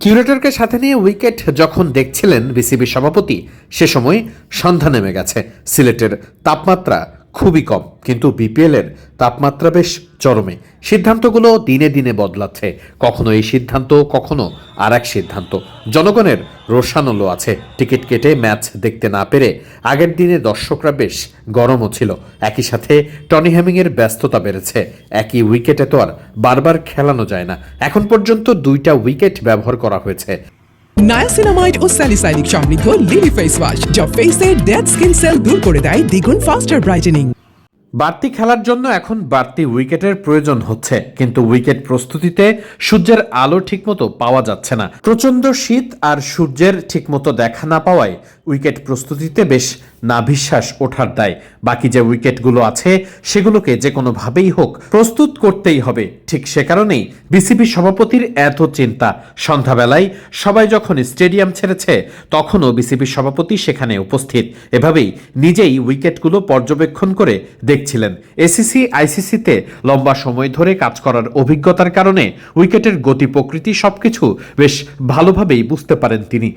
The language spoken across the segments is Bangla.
কিউরেটরকে সাথে নিয়ে উইকেট যখন দেখছিলেন বিসিবি সভাপতি, সে সময় সন্ধ্যা নেমে গেছে। সিলেটের তাপমাত্রা খুবই কম, কিন্তু বিপিএলের তাপমাত্রা বেশ চরমে। সিদ্ধান্তগুলো দিনে দিনে বদলাচ্ছে, কখনো এই সিদ্ধান্ত, কখনো আর এক সিদ্ধান্ত। জনগণের রোষানলো আছে। টিকিট কেটে ম্যাচ দেখতে না পেরে আগের দিনে দর্শকরা বেশ গরমও ছিল। একই সাথে টনি হ্যামিংয়ের ব্যস্ততা বেড়েছে। একই উইকেটে তো আর বারবার খেলানো যায় না। এখন পর্যন্ত 2টা উইকেট ব্যবহার করা হয়েছে। নায়াসিনামাইড ও স্যালিসাইলিক সমৃদ্ধ লিলি ফেস ওয়াশ, যা ফেসের ডেড স্কিন সেল দূর করে দেয় দ্বিগুণ ফাস্টার ব্রাইটেনিং। বাড়তি খেলার জন্য এখন বাড়তি উইকেটের প্রয়োজন হচ্ছে, কিন্তু উইকেট প্রস্তুতিতে সূর্যের আলো ঠিকমতো পাওয়া যাচ্ছে না। প্রচণ্ড শীত আর সূর্যের ঠিকমতো দেখা না পাওয়ায় উইকেট প্রস্তুতিতে বেশ নাভিশ্বাস ওঠার দায়। বাকি যে উইকেটগুলো আছে সেগুলোকে যে কোনোভাবেই হোক প্রস্তুত করতেই হবে। ঠিক সে কারণেই বিসিবি সভাপতির এত চিন্তা। সন্ধ্যাবেলায় সবাই যখন স্টেডিয়াম ছেড়েছে, তখনও বিসিবি সভাপতি সেখানে উপস্থিত। এভাবেই নিজেই উইকেটগুলো পর্যবেক্ষণ করে দেখছিলেন। এসিসি আইসিসিতে লম্বা সময় ধরে কাজ করার অভিজ্ঞতার কারণে উইকেটের গতি, প্রকৃতি সবকিছু বেশ ভালোভাবেই বুঝতে পারেন তিনি।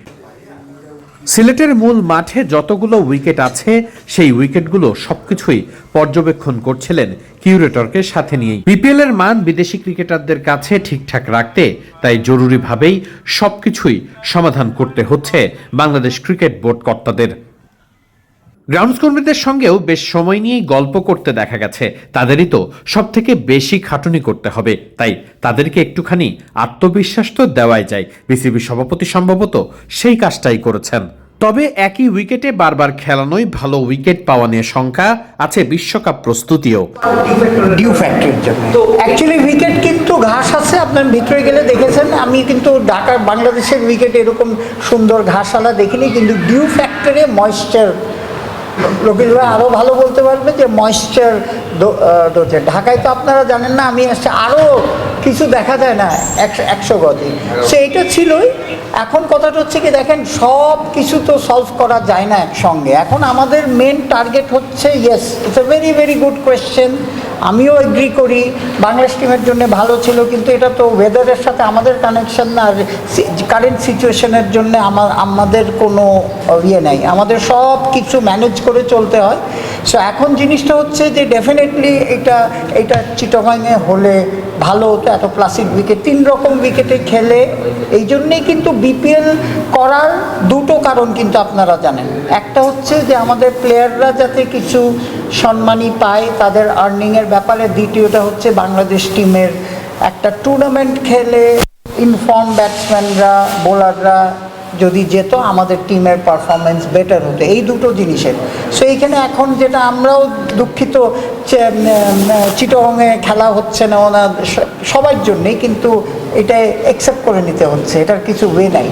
সিলেটের মূল মাঠে যতগুলো উইকেট আছে, সেই উইকেটগুলো সবকিছুই পর্যবেক্ষণ করছিলেন কিউরেটরকে সাথে নিয়েই। বিপিএল এর মান বিদেশি ক্রিকেটারদের কাছে ঠিকঠাক রাখতে তাই জরুরিভাবেই সবকিছুই সমাধান করতে হচ্ছে বাংলাদেশ ক্রিকেট বোর্ড কর্তাদের। গ্রাউন্ডস কর্মীদের সঙ্গেও বেশ সময় নিয়েই গল্প করতে দেখা গেছে। তাদেরই তো সব থেকে বেশি খাটুনি করতে হবে, তাই তাদেরকে একটুখানি আত্মবিশ্বাস তো দেওয়াই যায়। বিসিবি সভাপতি সম্ভবত সেই কাজটাই করেছেন। তবে একই উইকেটে বারবার খেলানোই ভালো। উইকেট পাওয়া নিয়ে শঙ্কা আছে বিশ্বকাপ প্রস্তুতিও। ডিউ ফ্যাক্টরির জন্য তো অ্যাকচুয়ালি উইকেট কিন্তু ঘাস আছে, আপনার ভিতরে গেলে দেখেছেন। আমি কিন্তু ঢাকার বাংলাদেশের উইকেট এরকম সুন্দর ঘাসওয়ালা দেখিনি, কিন্তু ডিউ ফ্যাক্টরে ময়েশ্চার, রকিল ভাই আরও ভালো বলতে পারবে যে ময়েশ্চার দোছে। ঢাকায় তো আপনারা জানেন না, আমি আসছে আরও কিছু দেখা যায় না 100 গজে। সো এইটা ছিলই। এখন কথাটা হচ্ছে কি, দেখেন সব কিছু তো সলভ করা যায় না একসঙ্গে। এখন আমাদের মেন টার্গেট হচ্ছে, yes it's a very very good question, আমিও এগ্রি করি বাংলাদেশ টিমের জন্য ভালো ছিল, কিন্তু এটা তো ওয়েদারের সাথে আমাদের কানেকশন না, আর কারেন্ট সিচুয়েশনের জন্য আমাদের কোনো ইয়ে নেই, আমাদের সব কিছু ম্যানেজ করে চলতে হয়। সো এখন জিনিসটা হচ্ছে যে ডেফিনেটলি এটা চিটাগাংয়ে হলে ভালো হতো। এত প্লাসিক উইকেট, 3 রকম উইকেটে খেলে, এই জন্যেই কিন্তু বিপিএল করার 2টো কারণ কিন্তু আপনারা জানেন। একটা হচ্ছে যে আমাদের প্লেয়াররা যাতে কিছু সম্মানই পায় তাদের আর্নিংয়ের ব্যাপারে, দ্বিতীয়টা হচ্ছে বাংলাদেশ টিমের একটা টুর্নামেন্ট খেলে ইনফর্ম ব্যাটসম্যানরা, বোলাররা যদি যেত, আমাদের টিমের পারফরমেন্স বেটার হতো, এই 2টো জিনিসের। সো এইখানে এখন যেটা আমরাও দুঃখিত, চিটাগংয়ে খেলা হচ্ছে না সবার জন্যেই, কিন্তু এটা অ্যাকসেপ্ট করে নিতে হচ্ছে, এটার কিছু ওয়ে নাই।